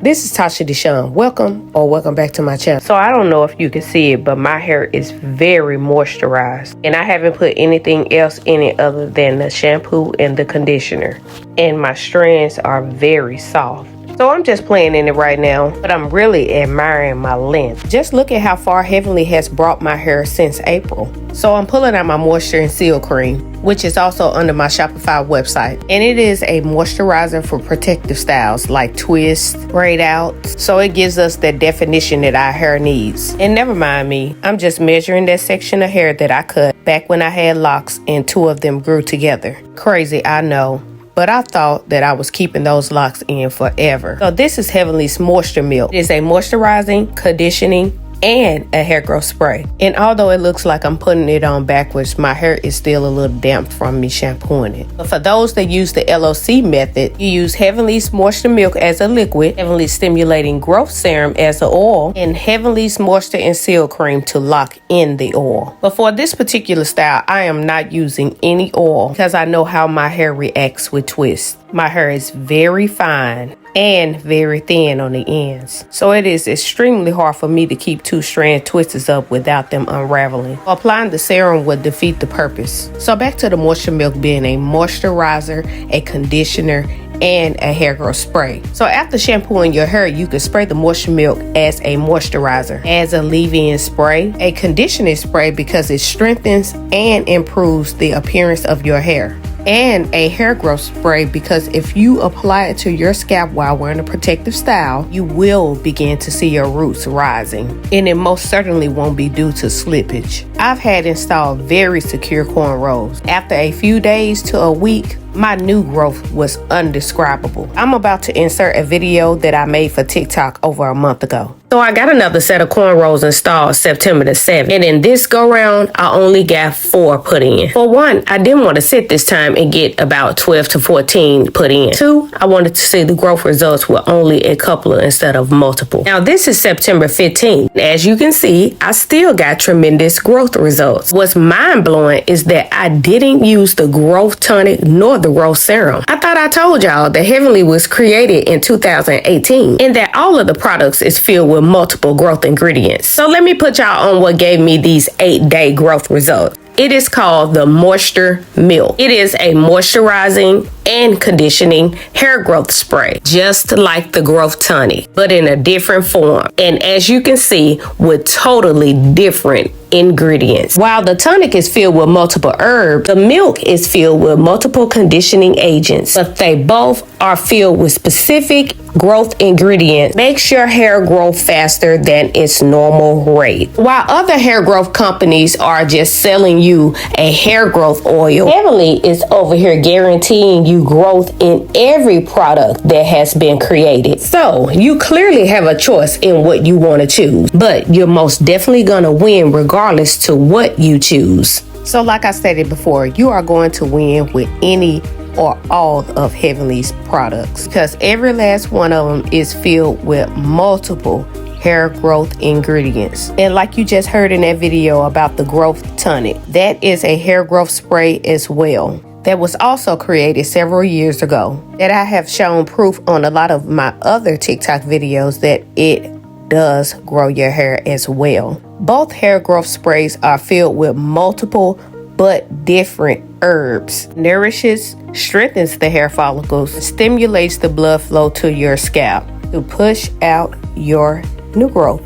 This is Tasha Deshawn. Welcome back to my channel. So I don't know if you can see it, but my hair is very moisturized. And I haven't put anything else in it other than the shampoo and the conditioner. And my strands are very soft. So I'm just playing in it right now, but I'm really admiring my length. Just look at how far Heavenly has brought my hair since April. So I'm pulling out my Moisture and Seal Cream, which is also under my Shopify website. And it is a moisturizer for protective styles like twist, braid out. So it gives us that definition that our hair needs. And never mind me, I'm just measuring that section of hair that I cut back when I had locks and two of them grew together. Crazy, I know. But I thought that I was keeping those locks in forever. So this is Heavenly's Moisture Milk. It is a moisturizing, conditioning, and a hair growth spray. And although it looks like I'm putting it on backwards, my hair is still a little damp from me shampooing it. But for those that use the LOC method, you use Heavenly's Moisture Milk as a liquid, Heavenly's Stimulating Growth Serum as an oil, and Heavenly's Moisture and Seal Cream to lock in the oil. But for this particular style, I am not using any oil because I know how my hair reacts with twists. My hair is very fine and very thin on the ends. So it is extremely hard for me to keep two strand twisters up without them unraveling. Applying the serum would defeat the purpose. So back to the Moisture Milk being a moisturizer, a conditioner, and a hair growth spray. So after shampooing your hair, you can spray the Moisture Milk as a moisturizer, as a leave-in spray, a conditioning spray because it strengthens and improves the appearance of your hair, and a hair growth spray because if you apply it to your scalp while wearing a protective style, you will begin to see your roots rising, and it most certainly won't be due to slippage. I've had installed very secure cornrows. After a few days to a week, my new growth was undescribable. I'm about to insert a video that I made for TikTok over a month ago. So I got another set of cornrows installed September the 7th. And in this go round, I only got 4 put in. For one, I didn't want to sit this time and get about 12 to 14 put in. 2, I wanted to see the growth results with only a couple instead of multiple. Now this is September 15th. As you can see, I still got tremendous growth results. What's mind blowing is that I didn't use the growth tonic nor the growth serum. I thought I told y'all that Heavenly was created in 2018 and that all of the products is filled with multiple growth ingredients. So let me put y'all on what gave me these 8-day growth results. It is called the Moisture Milk. It is a moisturizing and conditioning hair growth spray, just like the growth tonic, but in a different form. And as you can see, with totally different ingredients. While the tonic is filled with multiple herbs, the milk is filled with multiple conditioning agents, but they both are filled with specific growth ingredients. Makes your hair grow faster than its normal rate. While other hair growth companies are just selling you a hair growth oil, Heavenly is over here guaranteeing you growth in every product that has been created. So you clearly have a choice in what you want to choose, but you're most definitely gonna win regardless to what you choose. So like I stated before, you are going to win with any or all of Heavenly's products because every last one of them is filled with multiple hair growth ingredients. And like you just heard in that video about the growth tonic, that is a hair growth spray as well. That was also created several years ago, that I have shown proof on a lot of my other TikTok videos that it does grow your hair as well. Both hair growth sprays are filled with multiple but different herbs. Nourishes, strengthens the hair follicles, stimulates the blood flow to your scalp to push out your new growth.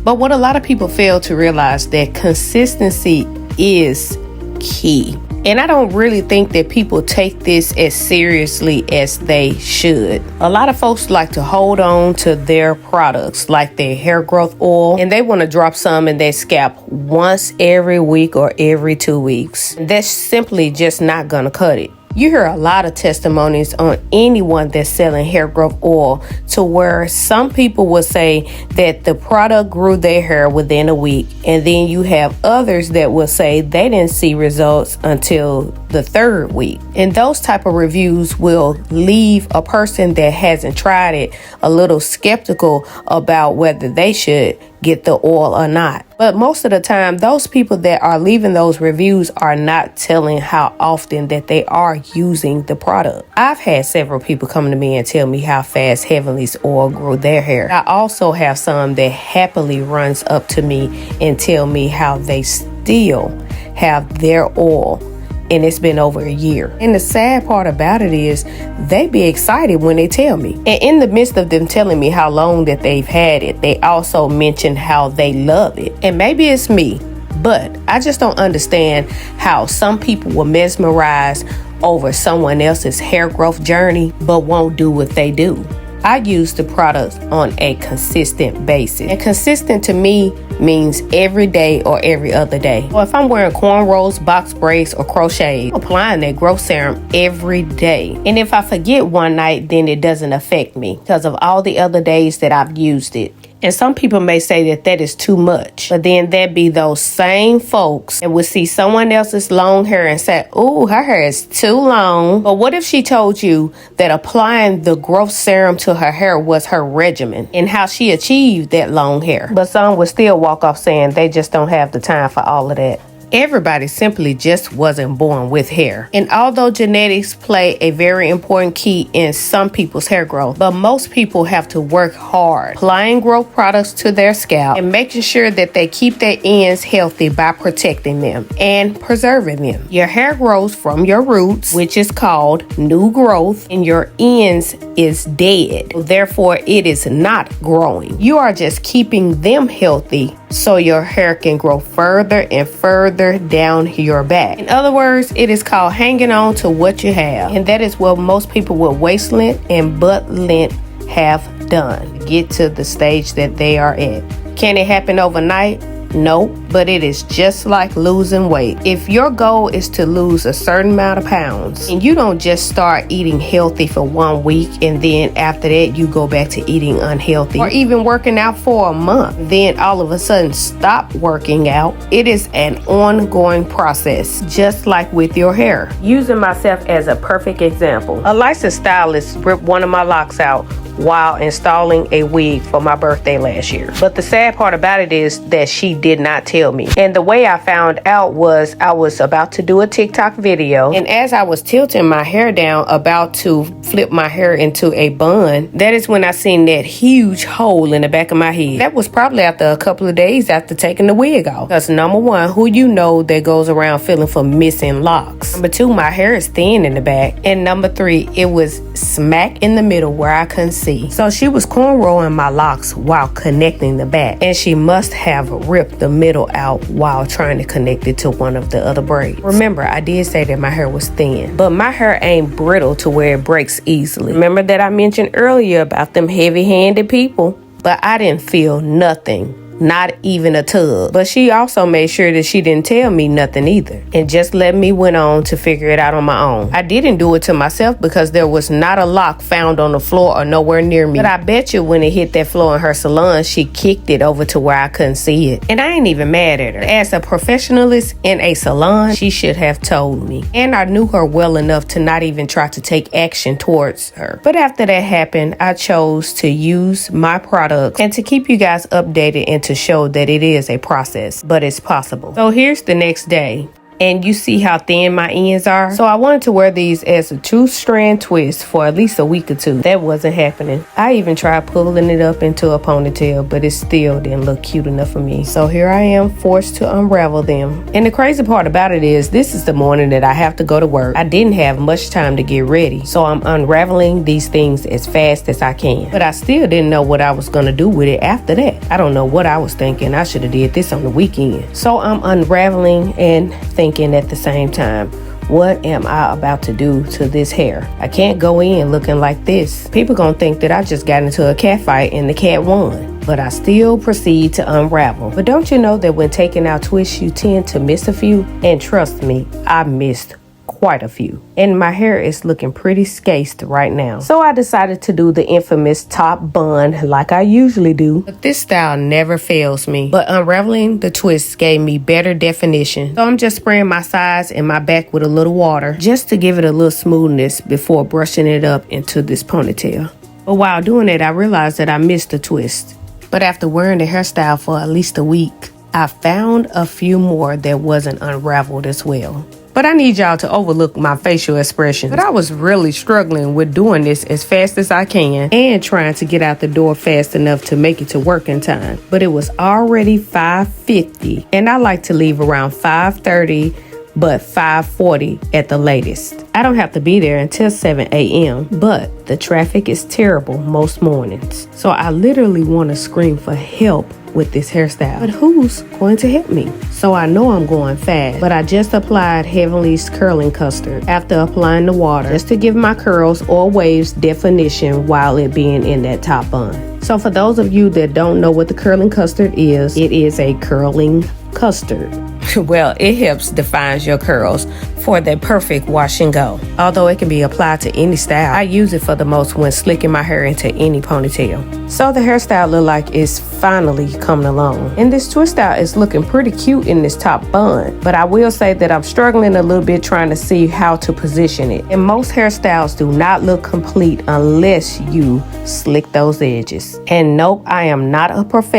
But what a lot of people fail to realize that consistency is key. And I don't really think that people take this as seriously as they should. A lot of folks like to hold on to their products like their hair growth oil, and they want to drop some in their scalp once every week or every 2 weeks. That's simply just not gonna cut it. You hear a lot of testimonies on anyone that's selling hair growth oil to where some people will say that the product grew their hair within a week, and then you have others that will say they didn't see results until the 3rd week. And those type of reviews will leave a person that hasn't tried it a little skeptical about whether they should get the oil or not. But most of the time, those people that are leaving those reviews are not telling how often that they are using the product. I've had several people come to me and tell me how fast Heavenly's oil grow their hair. I also have some that happily runs up to me and tell me how they still have their oil, and it's been over a year. And the sad part about it is they be excited when they tell me. And in the midst of them telling me how long that they've had it, they also mention how they love it. And maybe it's me, but I just don't understand how some people will mesmerize over someone else's hair growth journey but won't do what they do. I use the products on a consistent basis. And consistent to me means every day or every other day. So if I'm wearing cornrows, box braids, or crochet, I'm applying that growth serum every day. And if I forget one night, then it doesn't affect me because of all the other days that I've used it. And some people may say that that is too much. But then there'd be those same folks that would see someone else's long hair and say, "Ooh, her hair is too long." But what if she told you that applying the growth serum to her hair was her regimen and how she achieved that long hair? But some would still walk off saying they just don't have the time for all of that. Everybody simply just wasn't born with hair. And although genetics play a very important key in some people's hair growth, but most people have to work hard applying growth products to their scalp and making sure that they keep their ends healthy by protecting them and preserving them. Your hair grows from your roots, which is called new growth, and your ends is dead. Therefore, it is not growing. You are just keeping them healthy so your hair can grow further and further down your back. In other words, it is called hanging on to what you have. And that is what most people with waist length and butt length have done to get to the stage that they are at. Can it happen overnight? No, but it is just like losing weight. If your goal is to lose a certain amount of pounds and you don't just start eating healthy for 1 week and then after that you go back to eating unhealthy or even working out for a month, then all of a sudden stop working out. It is an ongoing process, just like with your hair. Using myself as a perfect example, a licensed stylist ripped one of my locks out while installing a wig for my birthday last year. But the sad part about it is that she did not tell me. And the way I found out was I was about to do a TikTok video, and as I was tilting my hair down, about to flip my hair into a bun, that is when I seen that huge hole in the back of my head. That was probably after a couple of days after taking the wig off. Because number one, who you know that goes around feeling for missing locks? Number two, my hair is thin in the back. And number three, it was smack in the middle where I couldn't see. So she was cornrowing my locks while connecting the back, and she must have ripped the middle out while trying to connect it to one of the other braids. Remember, I did say that my hair was thin, but my hair ain't brittle to where it breaks easily. Remember that I mentioned earlier about them heavy-handed people? But I didn't feel nothing. Not even a tug. But she also made sure that she didn't tell me nothing either, and just let me went on to figure it out on my own. I didn't do it to myself because there was not a lock found on the floor or nowhere near me. But I bet you when it hit that floor in her salon, she kicked it over to where I couldn't see it. And I ain't even mad at her. As a professionalist in a salon, she should have told me. And I knew her well enough to not even try to take action towards her. But after that happened, I chose to use my products and to keep you guys updated and to show that it is a process, but it's possible. So here's the next day. And you see how thin my ends are? So I wanted to wear these as a 2-strand twist for at least a week or two. That wasn't happening. I even tried pulling it up into a ponytail, but it still didn't look cute enough for me. So here I am, forced to unravel them. And the crazy part about it is, this is the morning that I have to go to work. I didn't have much time to get ready, so I'm unraveling these things as fast as I can. But I still didn't know what I was gonna do with it after that. I don't know what I was thinking. I should have did this on the weekend. So I'm unraveling and thinking at the same time, what am I about to do to this hair? I can't go in looking like this. People gonna think that I just got into a cat fight and the cat won. But I still proceed to unravel. But don't you know that when taking out twists, you tend to miss a few? And trust me, I missed quite a few. And my hair is looking pretty scaced right now. So I decided to do the infamous top bun like I usually do. But this style never fails me. But unraveling the twists gave me better definition. So I'm just spraying my sides and my back with a little water just to give it a little smoothness before brushing it up into this ponytail. But while doing it, I realized that I missed a twist. But after wearing the hairstyle for at least a week, I found a few more that wasn't unraveled as well. But I need y'all to overlook my facial expressions. But I was really struggling with doing this as fast as I can and trying to get out the door fast enough to make it to work in time. But it was already 5:50 and I like to leave around 5:30, but 5:40 at the latest. I don't have to be there until 7 a.m., but the traffic is terrible most mornings. So I literally want to scream for help with this hairstyle, but who's going to help me? So I know I'm going fast, but I just applied Heavenly's curling custard after applying the water just to give my curls or waves definition while it being in that top bun. So for those of you that don't know what the curling custard is, it is a curling custard. Well, it helps define your curls for the perfect wash and go. Although it can be applied to any style, I use it for the most when slicking my hair into any ponytail. So the hairstyle look like it's finally coming along. And this twist out is looking pretty cute in this top bun. But I will say that I'm struggling a little bit trying to see how to position it. And most hairstyles do not look complete unless you slick those edges. And nope, I am not a professional